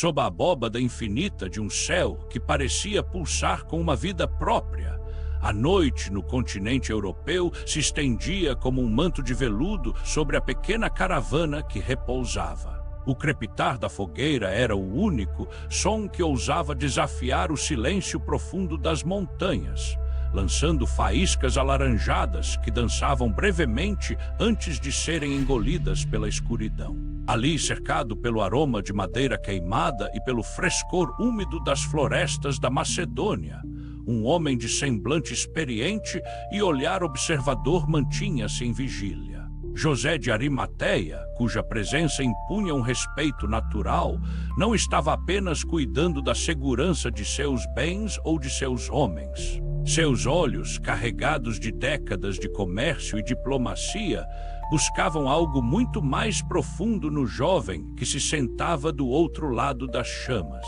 sob a abóbada infinita de um céu que parecia pulsar com uma vida própria. A noite no continente europeu se estendia como um manto de veludo sobre a pequena caravana que repousava. O crepitar da fogueira era o único som que ousava desafiar o silêncio profundo das montanhas, lançando faíscas alaranjadas que dançavam brevemente antes de serem engolidas pela escuridão. Ali, cercado pelo aroma de madeira queimada e pelo frescor úmido das florestas da Macedônia, um homem de semblante experiente e olhar observador mantinha-se em vigília. José de Arimateia, cuja presença impunha um respeito natural, não estava apenas cuidando da segurança de seus bens ou de seus homens. Seus olhos, carregados de décadas de comércio e diplomacia, buscavam algo muito mais profundo no jovem que se sentava do outro lado das chamas.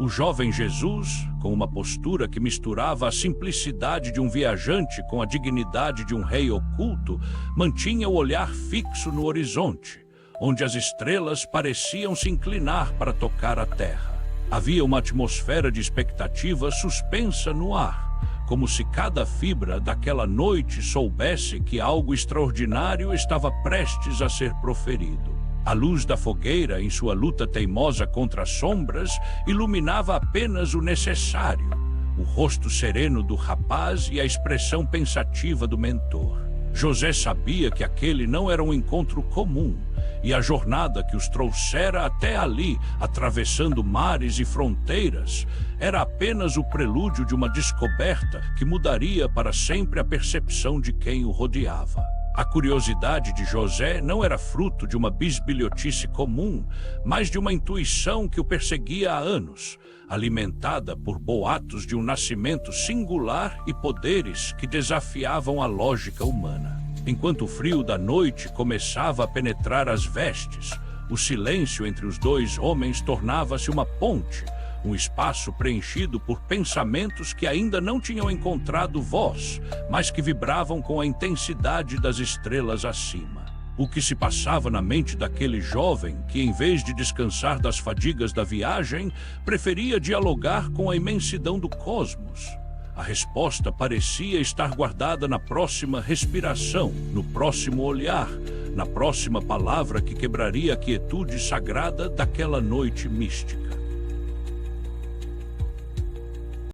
O jovem Jesus, com uma postura que misturava a simplicidade de um viajante com a dignidade de um rei oculto, mantinha o olhar fixo no horizonte, onde as estrelas pareciam se inclinar para tocar a terra. Havia uma atmosfera de expectativa suspensa no ar, como se cada fibra daquela noite soubesse que algo extraordinário estava prestes a ser proferido. A luz da fogueira, em sua luta teimosa contra as sombras, iluminava apenas o necessário: o rosto sereno do rapaz e a expressão pensativa do mentor. José sabia que aquele não era um encontro comum, e a jornada que os trouxera até ali, atravessando mares e fronteiras, era apenas o prelúdio de uma descoberta que mudaria para sempre a percepção de quem o rodeava. A curiosidade de José não era fruto de uma bisbilhotice comum, mas de uma intuição que o perseguia há anos, alimentada por boatos de um nascimento singular e poderes que desafiavam a lógica humana. Enquanto o frio da noite começava a penetrar as vestes, o silêncio entre os dois homens tornava-se uma ponte, um espaço preenchido por pensamentos que ainda não tinham encontrado voz, mas que vibravam com a intensidade das estrelas acima. O que se passava na mente daquele jovem que, em vez de descansar das fadigas da viagem, preferia dialogar com a imensidão do cosmos? A resposta parecia estar guardada na próxima respiração, no próximo olhar, na próxima palavra que quebraria a quietude sagrada daquela noite mística.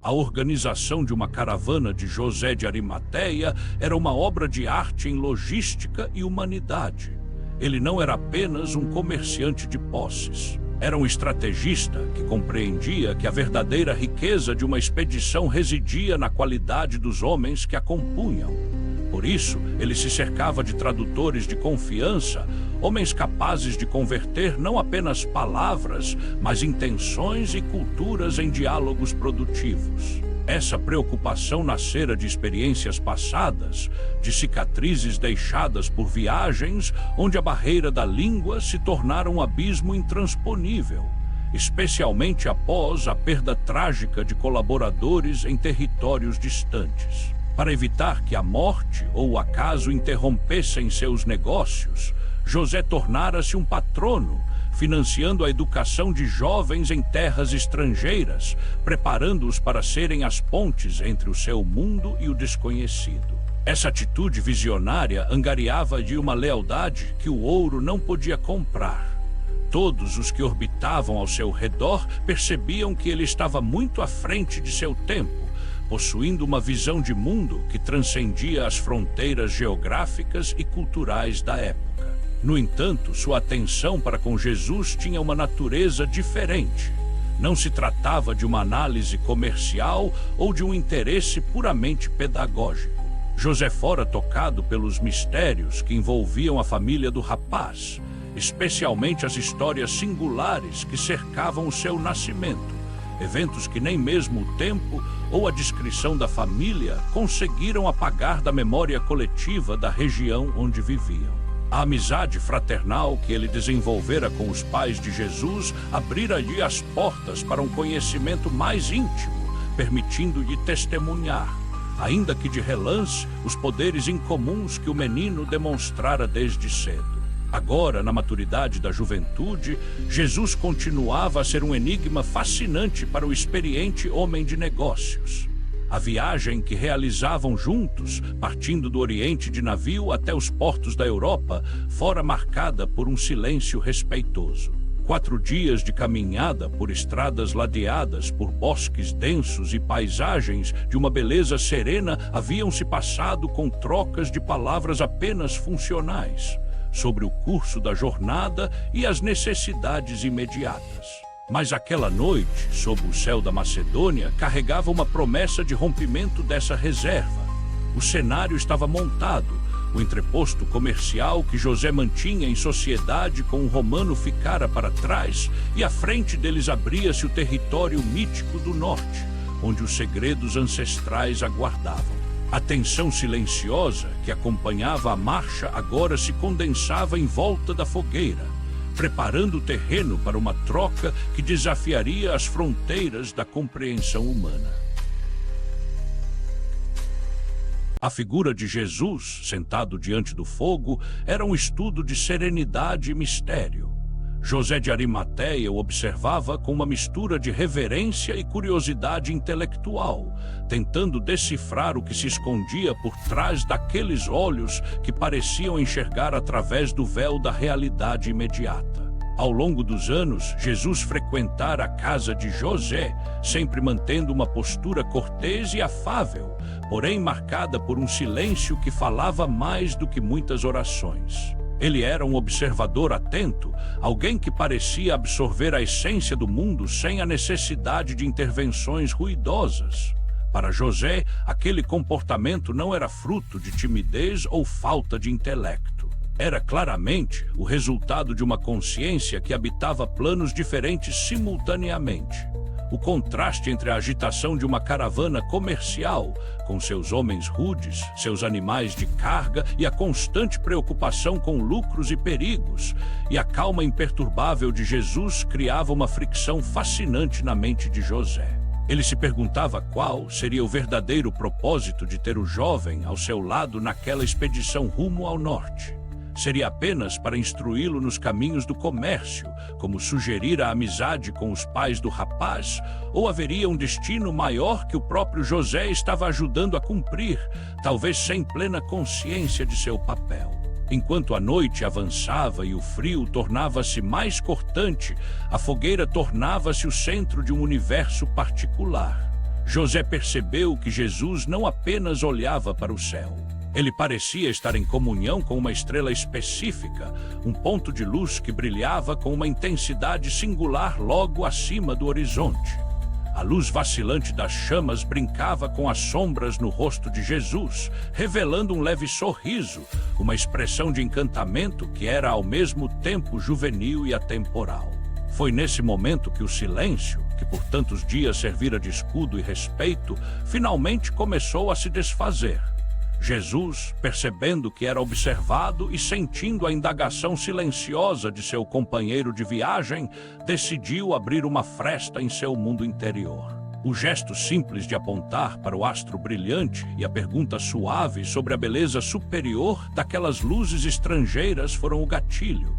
A organização de uma caravana de José de Arimateia era uma obra de arte em logística e humanidade. Ele não era apenas um comerciante de posses. Era um estrategista que compreendia que a verdadeira riqueza de uma expedição residia na qualidade dos homens que a compunham. Por isso, ele se cercava de tradutores de confiança, homens capazes de converter não apenas palavras, mas intenções e culturas em diálogos produtivos. Essa preocupação nascera de experiências passadas, de cicatrizes deixadas por viagens, onde a barreira da língua se tornara um abismo intransponível, especialmente após a perda trágica de colaboradores em territórios distantes. Para evitar que a morte ou o acaso interrompessem seus negócios, José tornara-se um patrono, financiando a educação de jovens em terras estrangeiras, preparando-os para serem as pontes entre o seu mundo e o desconhecido. Essa atitude visionária angariava-lhe uma lealdade que o ouro não podia comprar. Todos os que orbitavam ao seu redor percebiam que ele estava muito à frente de seu tempo, possuindo uma visão de mundo que transcendia as fronteiras geográficas e culturais da época. No entanto, sua atenção para com Jesus tinha uma natureza diferente. Não se tratava de uma análise comercial ou de um interesse puramente pedagógico. José fora tocado pelos mistérios que envolviam a família do rapaz, especialmente as histórias singulares que cercavam o seu nascimento, eventos que nem mesmo o tempo ou a descrição da família conseguiram apagar da memória coletiva da região onde viviam. A amizade fraternal que ele desenvolvera com os pais de Jesus abrira-lhe as portas para um conhecimento mais íntimo, permitindo-lhe testemunhar, ainda que de relance, os poderes incomuns que o menino demonstrara desde cedo. Agora, na maturidade da juventude, Jesus continuava a ser um enigma fascinante para o experiente homem de negócios. A viagem que realizavam juntos, partindo do Oriente de navio até os portos da Europa, fora marcada por um silêncio respeitoso. 4 dias de caminhada por estradas ladeadas por bosques densos e paisagens de uma beleza serena haviam se passado com trocas de palavras apenas funcionais sobre o curso da jornada e as necessidades imediatas. Mas aquela noite, sob o céu da Macedônia, carregava uma promessa de rompimento dessa reserva. O cenário estava montado. O entreposto comercial que José mantinha em sociedade com o romano ficara para trás, e à frente deles abria-se o território mítico do norte, onde os segredos ancestrais aguardavam. A tensão silenciosa que acompanhava a marcha agora se condensava em volta da fogueira, preparando o terreno para uma troca que desafiaria as fronteiras da compreensão humana. A figura de Jesus, sentado diante do fogo, era um estudo de serenidade e mistério. José de Arimateia o observava com uma mistura de reverência e curiosidade intelectual, tentando decifrar o que se escondia por trás daqueles olhos que pareciam enxergar através do véu da realidade imediata. Ao longo dos anos, Jesus frequentara a casa de José, sempre mantendo uma postura cortês e afável, porém marcada por um silêncio que falava mais do que muitas orações. Ele era um observador atento, alguém que parecia absorver a essência do mundo sem a necessidade de intervenções ruidosas. Para José, aquele comportamento não era fruto de timidez ou falta de intelecto. Era claramente o resultado de uma consciência que habitava planos diferentes simultaneamente. O contraste entre a agitação de uma caravana comercial, com seus homens rudes, seus animais de carga e a constante preocupação com lucros e perigos, e a calma imperturbável de Jesus criava uma fricção fascinante na mente de José. Ele se perguntava qual seria o verdadeiro propósito de ter o jovem ao seu lado naquela expedição rumo ao norte. Seria apenas para instruí-lo nos caminhos do comércio, como sugerir a amizade com os pais do rapaz, ou haveria um destino maior que o próprio José estava ajudando a cumprir, talvez sem plena consciência de seu papel? Enquanto a noite avançava e o frio tornava-se mais cortante, a fogueira tornava-se o centro de um universo particular. José percebeu que Jesus não apenas olhava para o céu. Ele parecia estar em comunhão com uma estrela específica, um ponto de luz que brilhava com uma intensidade singular logo acima do horizonte. A luz vacilante das chamas brincava com as sombras no rosto de Jesus, revelando um leve sorriso, uma expressão de encantamento que era ao mesmo tempo juvenil e atemporal. Foi nesse momento que o silêncio, que por tantos dias servira de escudo e respeito, finalmente começou a se desfazer. Jesus, percebendo que era observado e sentindo a indagação silenciosa de seu companheiro de viagem, decidiu abrir uma fresta em seu mundo interior. O gesto simples de apontar para o astro brilhante e a pergunta suave sobre a beleza superior daquelas luzes estrangeiras foram o gatilho.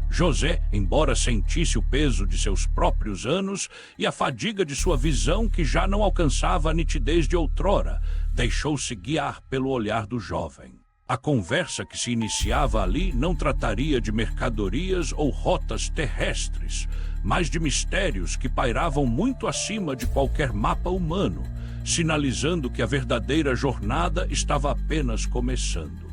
José, embora sentisse o peso de seus próprios anos e a fadiga de sua visão que já não alcançava a nitidez de outrora, deixou-se guiar pelo olhar do jovem. A conversa que se iniciava ali não trataria de mercadorias ou rotas terrestres, mas de mistérios que pairavam muito acima de qualquer mapa humano, sinalizando que a verdadeira jornada estava apenas começando.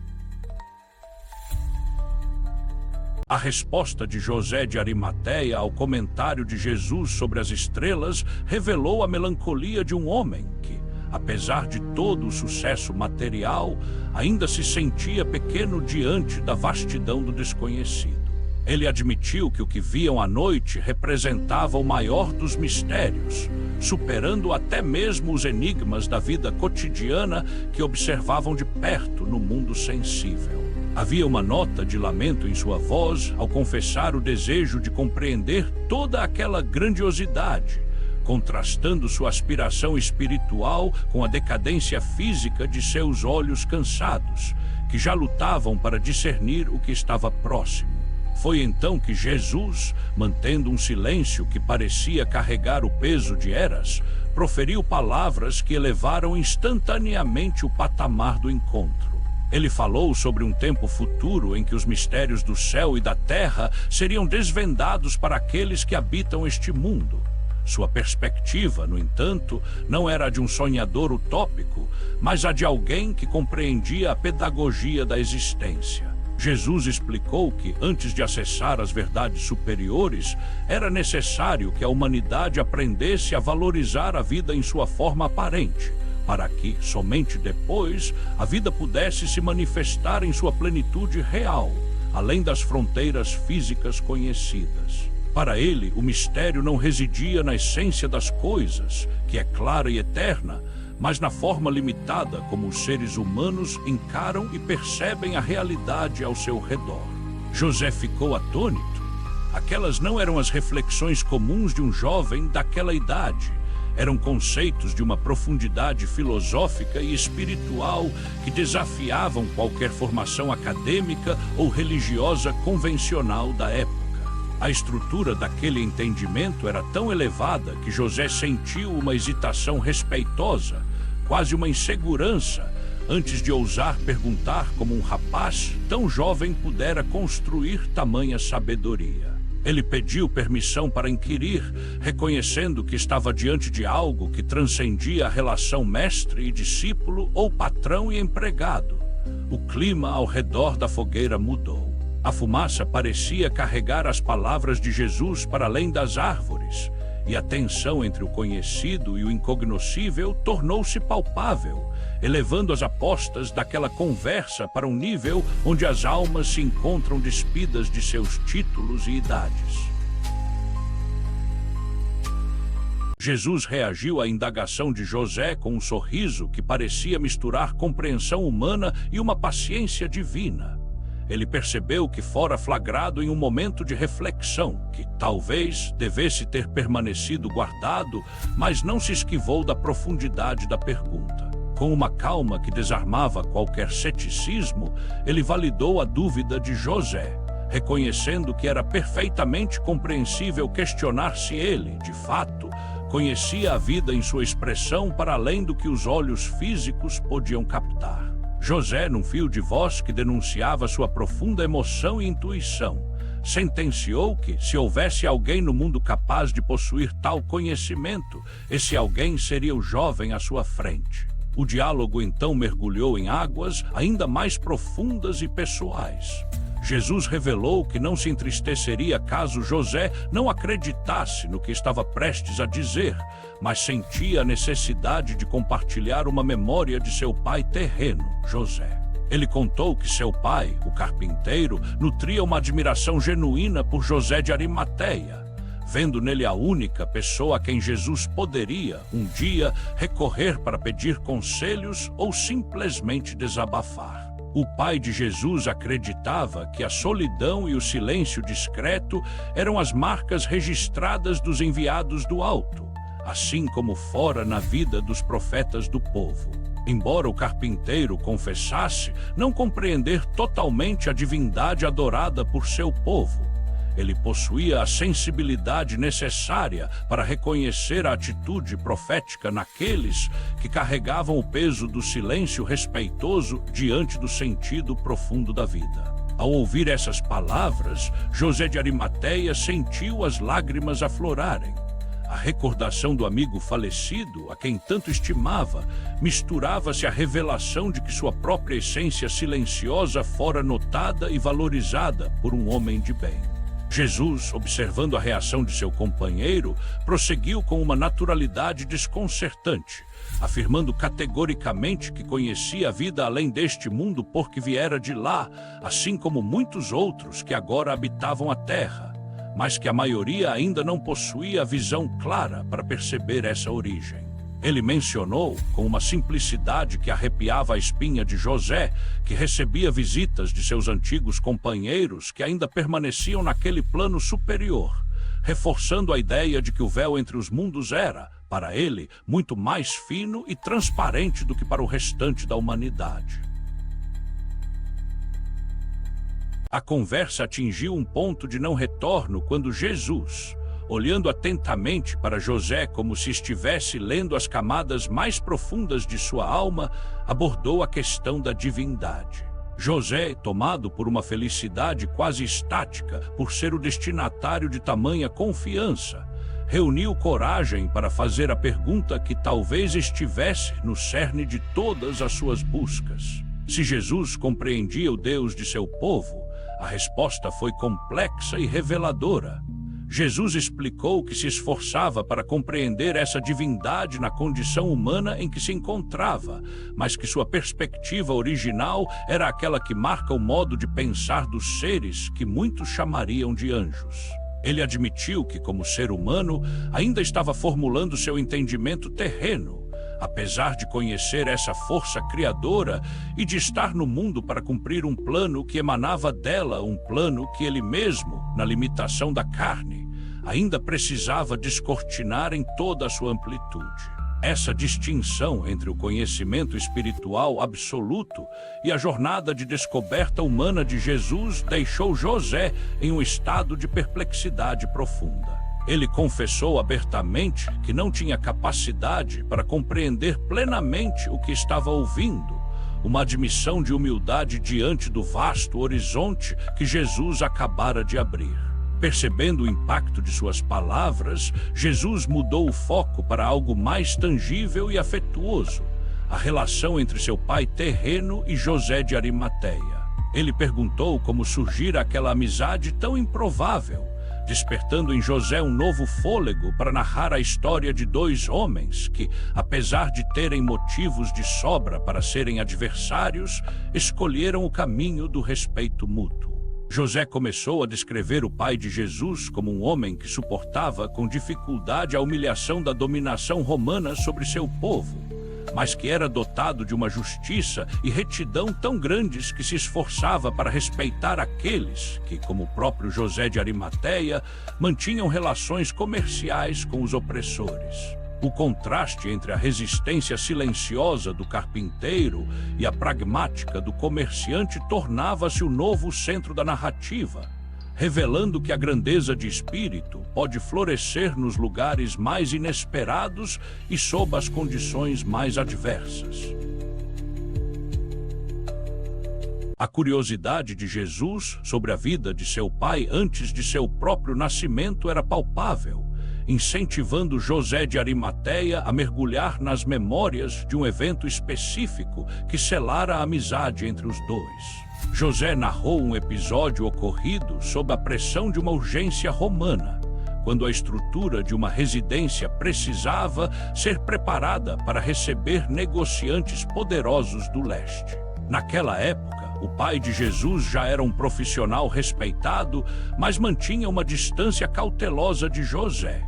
A resposta de José de Arimateia ao comentário de Jesus sobre as estrelas revelou a melancolia de um homem que, apesar de todo o sucesso material, ainda se sentia pequeno diante da vastidão do desconhecido. Ele admitiu que o que viam à noite representava o maior dos mistérios, superando até mesmo os enigmas da vida cotidiana que observavam de perto no mundo sensível. Havia uma nota de lamento em sua voz ao confessar o desejo de compreender toda aquela grandiosidade, contrastando sua aspiração espiritual com a decadência física de seus olhos cansados, que já lutavam para discernir o que estava próximo. Foi então que Jesus, mantendo um silêncio que parecia carregar o peso de eras, proferiu palavras que elevaram instantaneamente o patamar do encontro. Ele falou sobre um tempo futuro em que os mistérios do céu e da terra seriam desvendados para aqueles que habitam este mundo. Sua perspectiva, no entanto, não era a de um sonhador utópico, mas a de alguém que compreendia a pedagogia da existência. Jesus explicou que, antes de acessar as verdades superiores, era necessário que a humanidade aprendesse a valorizar a vida em sua forma aparente, para que, somente depois, a vida pudesse se manifestar em sua plenitude real, além das fronteiras físicas conhecidas. Para ele, o mistério não residia na essência das coisas, que é clara e eterna, mas na forma limitada como os seres humanos encaram e percebem a realidade ao seu redor. José ficou atônito. Aquelas não eram as reflexões comuns de um jovem daquela idade. Eram conceitos de uma profundidade filosófica e espiritual que desafiavam qualquer formação acadêmica ou religiosa convencional da época. A estrutura daquele entendimento era tão elevada que José sentiu uma hesitação respeitosa, quase uma insegurança, antes de ousar perguntar como um rapaz tão jovem pudera construir tamanha sabedoria. Ele pediu permissão para inquirir, reconhecendo que estava diante de algo que transcendia a relação mestre e discípulo ou patrão e empregado. O clima ao redor da fogueira mudou. A fumaça parecia carregar as palavras de Jesus para além das árvores, e a tensão entre o conhecido e o incognoscível tornou-se palpável, elevando as apostas daquela conversa para um nível onde as almas se encontram despidas de seus títulos e idades. Jesus reagiu à indagação de José com um sorriso que parecia misturar compreensão humana e uma paciência divina. Ele percebeu que fora flagrado em um momento de reflexão, que talvez devesse ter permanecido guardado, mas não se esquivou da profundidade da pergunta. Com uma calma que desarmava qualquer ceticismo, ele validou a dúvida de José, reconhecendo que era perfeitamente compreensível questionar se ele, de fato, conhecia a vida em sua expressão para além do que os olhos físicos podiam captar. José, num fio de voz que denunciava sua profunda emoção e intuição, sentenciou que, se houvesse alguém no mundo capaz de possuir tal conhecimento, esse alguém seria o jovem à sua frente. O diálogo então mergulhou em águas ainda mais profundas e pessoais. Jesus revelou que não se entristeceria caso José não acreditasse no que estava prestes a dizer, mas sentia a necessidade de compartilhar uma memória de seu pai terreno, José. Ele contou que seu pai, o carpinteiro, nutria uma admiração genuína por José de Arimateia, vendo nele a única pessoa a quem Jesus poderia, um dia, recorrer para pedir conselhos ou simplesmente desabafar. O pai de Jesus acreditava que a solidão e o silêncio discreto eram as marcas registradas dos enviados do alto, assim como fora na vida dos profetas do povo. Embora o carpinteiro confessasse não compreender totalmente a divindade adorada por seu povo, ele possuía a sensibilidade necessária para reconhecer a atitude profética naqueles que carregavam o peso do silêncio respeitoso diante do sentido profundo da vida. Ao ouvir essas palavras, José de Arimateia sentiu as lágrimas aflorarem. A recordação do amigo falecido, a quem tanto estimava, misturava-se à revelação de que sua própria essência silenciosa fora notada e valorizada por um homem de bem. Jesus, observando a reação de seu companheiro, prosseguiu com uma naturalidade desconcertante, afirmando categoricamente que conhecia a vida além deste mundo porque viera de lá, assim como muitos outros que agora habitavam a terra, mas que a maioria ainda não possuía a visão clara para perceber essa origem. Ele mencionou, com uma simplicidade que arrepiava a espinha de José, que recebia visitas de seus antigos companheiros que ainda permaneciam naquele plano superior, reforçando a ideia de que o véu entre os mundos era, para ele, muito mais fino e transparente do que para o restante da humanidade. A conversa atingiu um ponto de não retorno quando Jesus, olhando atentamente para José como se estivesse lendo as camadas mais profundas de sua alma, abordou a questão da divindade. José, tomado por uma felicidade quase estática por ser o destinatário de tamanha confiança, reuniu coragem para fazer a pergunta que talvez estivesse no cerne de todas as suas buscas. Se Jesus compreendia o Deus de seu povo, a resposta foi complexa e reveladora. Jesus explicou que se esforçava para compreender essa divindade na condição humana em que se encontrava, mas que sua perspectiva original era aquela que marca o modo de pensar dos seres que muitos chamariam de anjos. Ele admitiu que, como ser humano, ainda estava formulando seu entendimento terreno, apesar de conhecer essa força criadora e de estar no mundo para cumprir um plano que emanava dela, um plano que ele mesmo, na limitação da carne, ainda precisava descortinar em toda a sua amplitude. Essa distinção entre o conhecimento espiritual absoluto e a jornada de descoberta humana de Jesus deixou José em um estado de perplexidade profunda. Ele confessou abertamente que não tinha capacidade para compreender plenamente o que estava ouvindo, uma admissão de humildade diante do vasto horizonte que Jesus acabara de abrir. Percebendo o impacto de suas palavras, Jesus mudou o foco para algo mais tangível e afetuoso, a relação entre seu pai terreno e José de Arimateia. Ele perguntou como surgira aquela amizade tão improvável, despertando em José um novo fôlego para narrar a história de dois homens que, apesar de terem motivos de sobra para serem adversários, escolheram o caminho do respeito mútuo. José começou a descrever o pai de Jesus como um homem que suportava com dificuldade a humilhação da dominação romana sobre seu povo, mas que era dotado de uma justiça e retidão tão grandes que se esforçava para respeitar aqueles que, como o próprio José de Arimateia, mantinham relações comerciais com os opressores. O contraste entre a resistência silenciosa do carpinteiro e a pragmática do comerciante tornava-se o novo centro da narrativa, revelando que a grandeza de espírito pode florescer nos lugares mais inesperados e sob as condições mais adversas. A curiosidade de Jesus sobre a vida de seu pai antes de seu próprio nascimento era palpável, incentivando José de Arimateia a mergulhar nas memórias de um evento específico que selara a amizade entre os dois. José narrou um episódio ocorrido sob a pressão de uma urgência romana, quando a estrutura de uma residência precisava ser preparada para receber negociantes poderosos do leste. Naquela época, o pai de Jesus já era um profissional respeitado, mas mantinha uma distância cautelosa de José.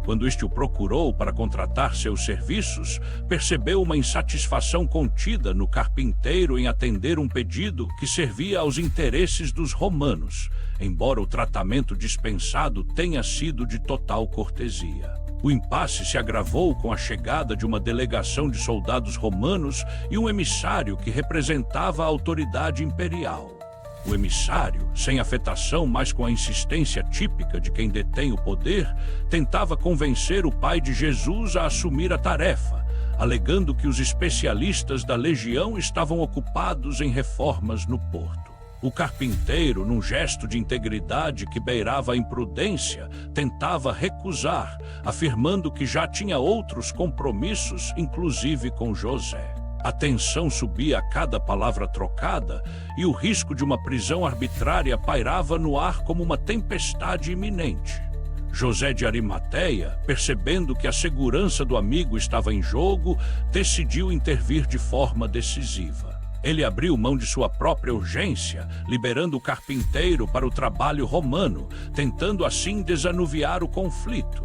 Quando este o procurou para contratar seus serviços, percebeu uma insatisfação contida no carpinteiro em atender um pedido que servia aos interesses dos romanos, embora o tratamento dispensado tenha sido de total cortesia. O impasse se agravou com a chegada de uma delegação de soldados romanos e um emissário que representava a autoridade imperial. O emissário, sem afetação, mas com a insistência típica de quem detém o poder, tentava convencer o pai de Jesus a assumir a tarefa, alegando que os especialistas da legião estavam ocupados em reformas no porto. O carpinteiro, num gesto de integridade que beirava a imprudência, tentava recusar, afirmando que já tinha outros compromissos, inclusive com José. A tensão subia a cada palavra trocada e o risco de uma prisão arbitrária pairava no ar como uma tempestade iminente. José de Arimateia, percebendo que a segurança do amigo estava em jogo, decidiu intervir de forma decisiva. Ele abriu mão de sua própria urgência, liberando o carpinteiro para o trabalho romano, tentando assim desanuviar o conflito.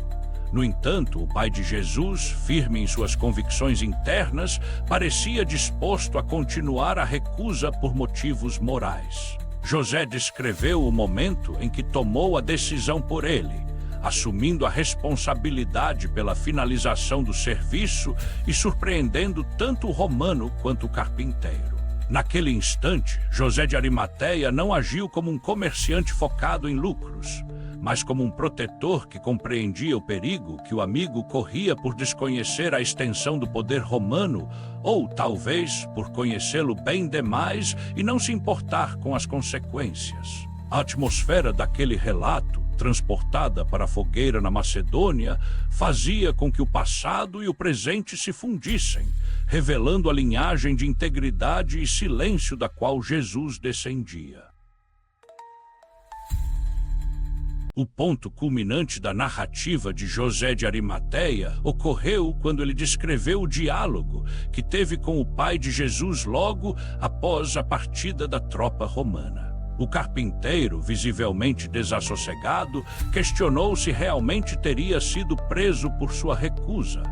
No entanto, o pai de Jesus, firme em suas convicções internas, parecia disposto a continuar a recusa por motivos morais. José descreveu o momento em que tomou a decisão por ele, assumindo a responsabilidade pela finalização do serviço e surpreendendo tanto o romano quanto o carpinteiro. Naquele instante, José de Arimateia não agiu como um comerciante focado em lucros, mas como um protetor que compreendia o perigo que o amigo corria por desconhecer a extensão do poder romano, ou talvez por conhecê-lo bem demais e não se importar com as consequências. A atmosfera daquele relato, transportada para a fogueira na Macedônia, fazia com que o passado e o presente se fundissem, revelando a linhagem de integridade e silêncio da qual Jesus descendia. O ponto culminante da narrativa de José de Arimateia ocorreu quando ele descreveu o diálogo que teve com o pai de Jesus logo após a partida da tropa romana. O carpinteiro, visivelmente desassossegado, questionou se realmente teria sido preso por sua recusa.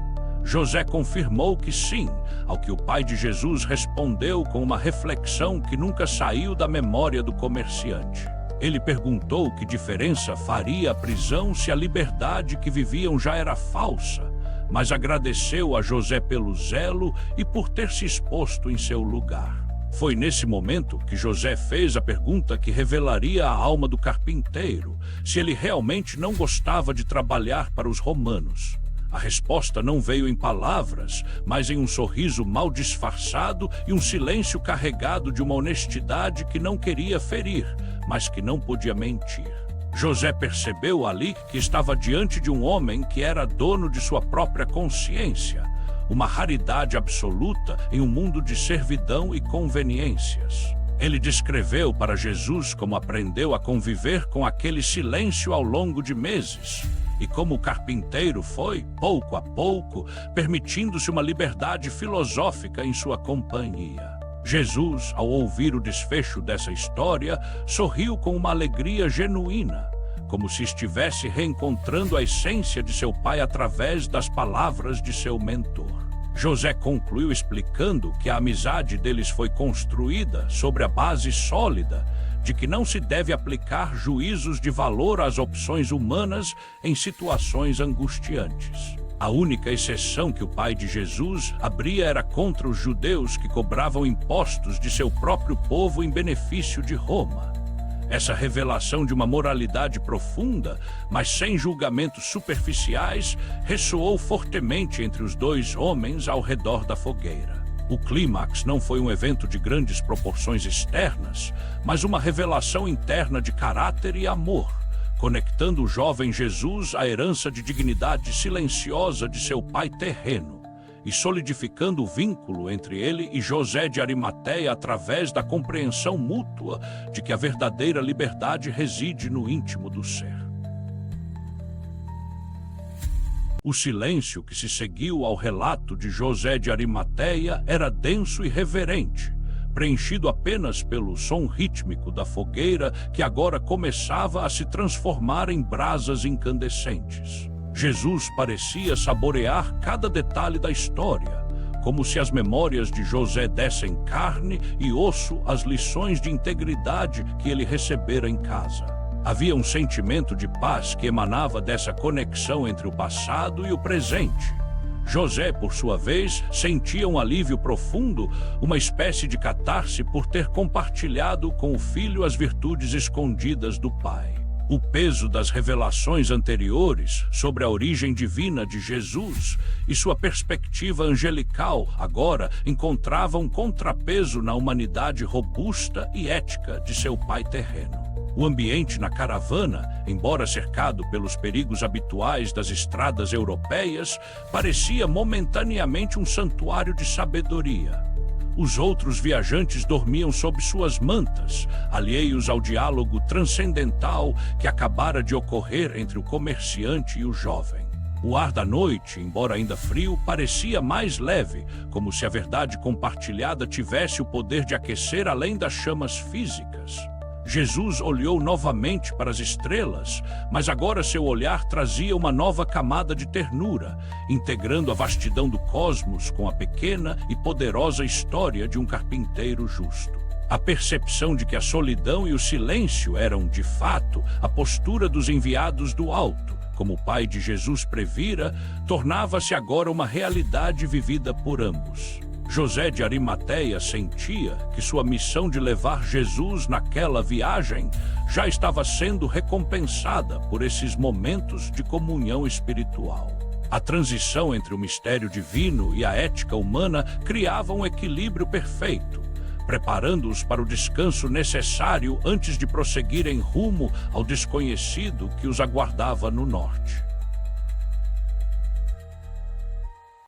José confirmou que sim, ao que o pai de Jesus respondeu com uma reflexão que nunca saiu da memória do comerciante. Ele perguntou que diferença faria a prisão se a liberdade que viviam já era falsa, mas agradeceu a José pelo zelo e por ter se exposto em seu lugar. Foi nesse momento que José fez a pergunta que revelaria a alma do carpinteiro, se ele realmente não gostava de trabalhar para os romanos. A resposta não veio em palavras, mas em um sorriso mal disfarçado e um silêncio carregado de uma honestidade que não queria ferir, mas que não podia mentir. José percebeu ali que estava diante de um homem que era dono de sua própria consciência, uma raridade absoluta em um mundo de servidão e conveniências. Ele descreveu para Jesus como aprendeu a conviver com aquele silêncio ao longo de meses, e como o carpinteiro foi, pouco a pouco, permitindo-se uma liberdade filosófica em sua companhia. Jesus, ao ouvir o desfecho dessa história, sorriu com uma alegria genuína, como se estivesse reencontrando a essência de seu pai através das palavras de seu mentor. José concluiu explicando que a amizade deles foi construída sobre a base sólida de que não se deve aplicar juízos de valor às opções humanas em situações angustiantes. A única exceção que o pai de Jesus abria era contra os judeus que cobravam impostos de seu próprio povo em benefício de Roma. Essa revelação de uma moralidade profunda, mas sem julgamentos superficiais, ressoou fortemente entre os dois homens ao redor da fogueira. O clímax não foi um evento de grandes proporções externas, mas uma revelação interna de caráter e amor, conectando o jovem Jesus à herança de dignidade silenciosa de seu pai terreno e solidificando o vínculo entre ele e José de Arimateia através da compreensão mútua de que a verdadeira liberdade reside no íntimo do ser. O silêncio que se seguiu ao relato de José de Arimateia era denso e reverente, preenchido apenas pelo som rítmico da fogueira que agora começava a se transformar em brasas incandescentes. Jesus parecia saborear cada detalhe da história, como se as memórias de José dessem carne e osso às lições de integridade que ele recebera em casa. Havia um sentimento de paz que emanava dessa conexão entre o passado e o presente. José, por sua vez, sentia um alívio profundo, uma espécie de catarse por ter compartilhado com o filho as virtudes escondidas do pai. O peso das revelações anteriores sobre a origem divina de Jesus e sua perspectiva angelical agora encontravam contrapeso na humanidade robusta e ética de seu pai terreno. O ambiente na caravana, embora cercado pelos perigos habituais das estradas europeias, parecia momentaneamente um santuário de sabedoria. Os outros viajantes dormiam sob suas mantas, alheios ao diálogo transcendental que acabara de ocorrer entre o comerciante e o jovem. O ar da noite, embora ainda frio, parecia mais leve, como se a verdade compartilhada tivesse o poder de aquecer além das chamas físicas. Jesus olhou novamente para as estrelas, mas agora seu olhar trazia uma nova camada de ternura, integrando a vastidão do cosmos com a pequena e poderosa história de um carpinteiro justo. A percepção de que a solidão e o silêncio eram, de fato, a postura dos enviados do alto, como o pai de Jesus previra, tornava-se agora uma realidade vivida por ambos. José de Arimateia sentia que sua missão de levar Jesus naquela viagem já estava sendo recompensada por esses momentos de comunhão espiritual. A transição entre o mistério divino e a ética humana criava um equilíbrio perfeito, preparando-os para o descanso necessário antes de prosseguirem rumo ao desconhecido que os aguardava no norte.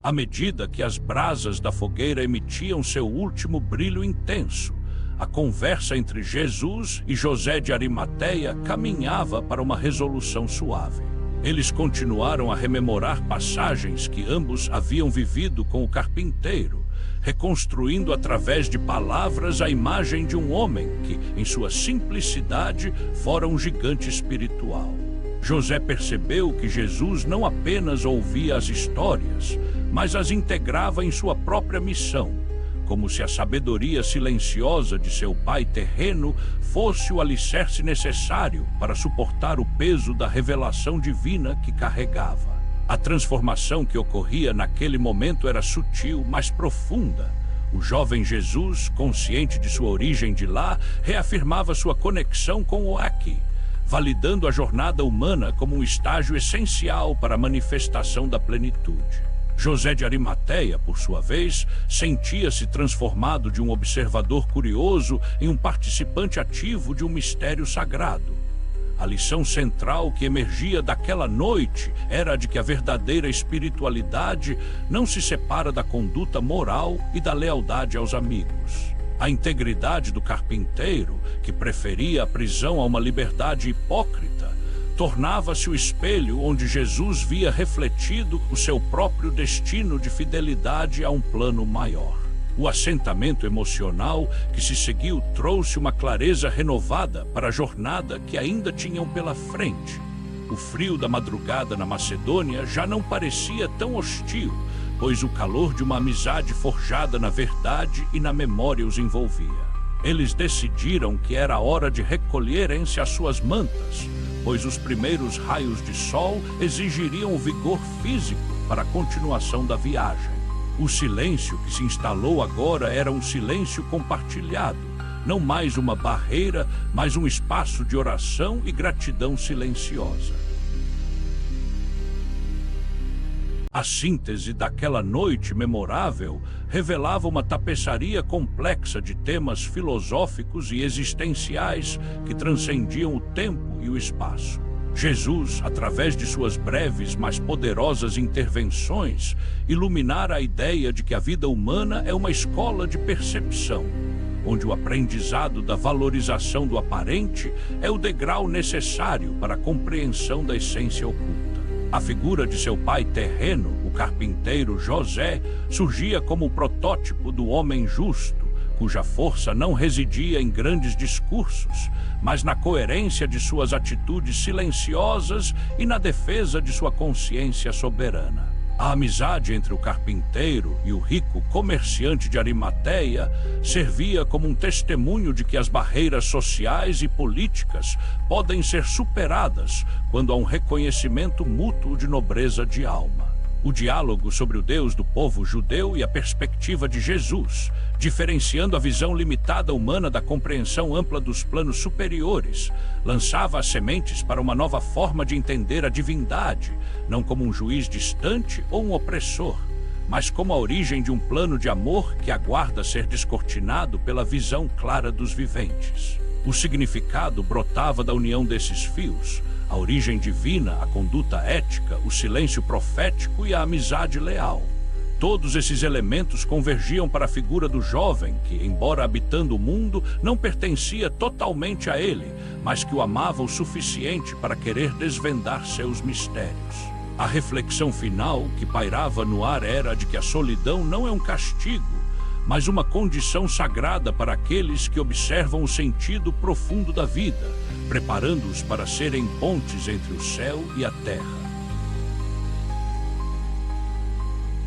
À medida que as brasas da fogueira emitiam seu último brilho intenso, a conversa entre Jesus e José de Arimateia caminhava para uma resolução suave. Eles continuaram a rememorar passagens que ambos haviam vivido com o carpinteiro, reconstruindo através de palavras a imagem de um homem que, em sua simplicidade, fora um gigante espiritual. José percebeu que Jesus não apenas ouvia as histórias, mas as integrava em sua própria missão, como se a sabedoria silenciosa de seu pai terreno fosse o alicerce necessário para suportar o peso da revelação divina que carregava. A transformação que ocorria naquele momento era sutil, mas profunda. O jovem Jesus, consciente de sua origem de lá, reafirmava sua conexão com o aqui, validando a jornada humana como um estágio essencial para a manifestação da plenitude. José de Arimateia, por sua vez, sentia-se transformado de um observador curioso em um participante ativo de um mistério sagrado. A lição central que emergia daquela noite era a de que a verdadeira espiritualidade não se separa da conduta moral e da lealdade aos amigos. A integridade do carpinteiro, que preferia a prisão a uma liberdade hipócrita, tornava-se o espelho onde Jesus via refletido o seu próprio destino de fidelidade a um plano maior. O assentamento emocional que se seguiu trouxe uma clareza renovada para a jornada que ainda tinham pela frente. O frio da madrugada na Macedônia já não parecia tão hostil, pois o calor de uma amizade forjada na verdade e na memória os envolvia. Eles decidiram que era hora de recolherem-se às suas mantas, pois os primeiros raios de sol exigiriam o vigor físico para a continuação da viagem. O silêncio que se instalou agora era um silêncio compartilhado, não mais uma barreira, mas um espaço de oração e gratidão silenciosa. A síntese daquela noite memorável revelava uma tapeçaria complexa de temas filosóficos e existenciais que transcendiam o tempo e o espaço. Jesus, através de suas breves, mas poderosas intervenções, iluminara a ideia de que a vida humana é uma escola de percepção, onde o aprendizado da valorização do aparente é o degrau necessário para a compreensão da essência oculta. A figura de seu pai terreno, o carpinteiro José, surgia como o protótipo do homem justo, cuja força não residia em grandes discursos, mas na coerência de suas atitudes silenciosas e na defesa de sua consciência soberana. A amizade entre o carpinteiro e o rico comerciante de Arimateia servia como um testemunho de que as barreiras sociais e políticas podem ser superadas quando há um reconhecimento mútuo de nobreza de alma. O diálogo sobre o Deus do povo judeu e a perspectiva de Jesus, diferenciando a visão limitada humana da compreensão ampla dos planos superiores, lançava as sementes para uma nova forma de entender a divindade, não como um juiz distante ou um opressor, mas como a origem de um plano de amor que aguarda ser descortinado pela visão clara dos viventes. O significado brotava da união desses fios: a origem divina, a conduta ética, o silêncio profético e a amizade leal. Todos esses elementos convergiam para a figura do jovem que, embora habitando o mundo, não pertencia totalmente a ele, mas que o amava o suficiente para querer desvendar seus mistérios. A reflexão final que pairava no ar era de que a solidão não é um castigo, mas uma condição sagrada para aqueles que observam o sentido profundo da vida, preparando-os para serem pontes entre o céu e a terra.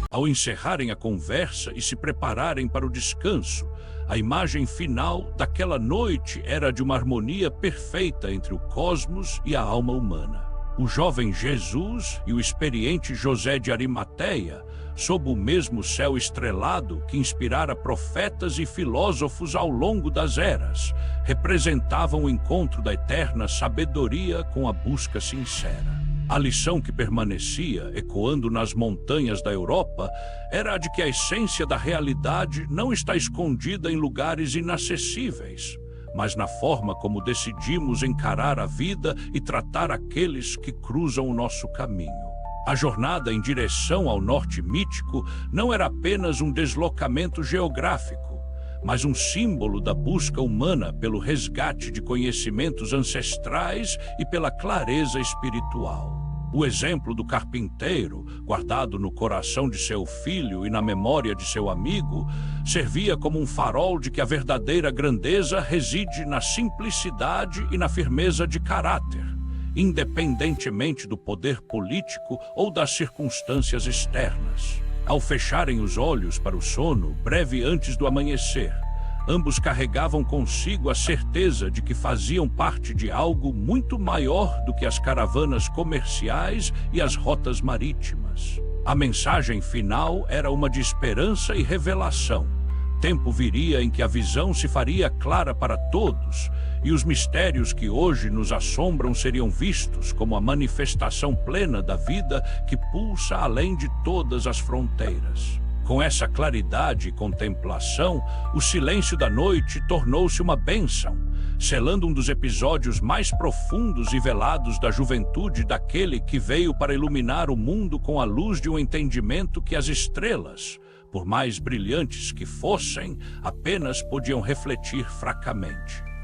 Ao encerrarem a conversa e se prepararem para o descanso, a imagem final daquela noite era de uma harmonia perfeita entre o cosmos e a alma humana. O jovem Jesus e o experiente José de Arimateia, sob o mesmo céu estrelado que inspirara profetas e filósofos ao longo das eras, representavam o encontro da eterna sabedoria com a busca sincera. A lição que permanecia, ecoando nas montanhas da Europa, era a de que a essência da realidade não está escondida em lugares inacessíveis, mas na forma como decidimos encarar a vida e tratar aqueles que cruzam o nosso caminho. A jornada em direção ao norte mítico não era apenas um deslocamento geográfico, mas um símbolo da busca humana pelo resgate de conhecimentos ancestrais e pela clareza espiritual. O exemplo do carpinteiro, guardado no coração de seu filho e na memória de seu amigo, servia como um farol de que a verdadeira grandeza reside na simplicidade e na firmeza de caráter, independentemente do poder político ou das circunstâncias externas. Ao fecharem os olhos para o sono, breve antes do amanhecer, ambos carregavam consigo a certeza de que faziam parte de algo muito maior do que as caravanas comerciais e as rotas marítimas. A mensagem final era uma de esperança e revelação. Tempo viria em que a visão se faria clara para todos, e os mistérios que hoje nos assombram seriam vistos como a manifestação plena da vida que pulsa além de todas as fronteiras. Com essa claridade e contemplação, o silêncio da noite tornou-se uma bênção, selando um dos episódios mais profundos e velados da juventude daquele que veio para iluminar o mundo com a luz de um entendimento que as estrelas, por mais brilhantes que fossem, apenas podiam refletir fracamente.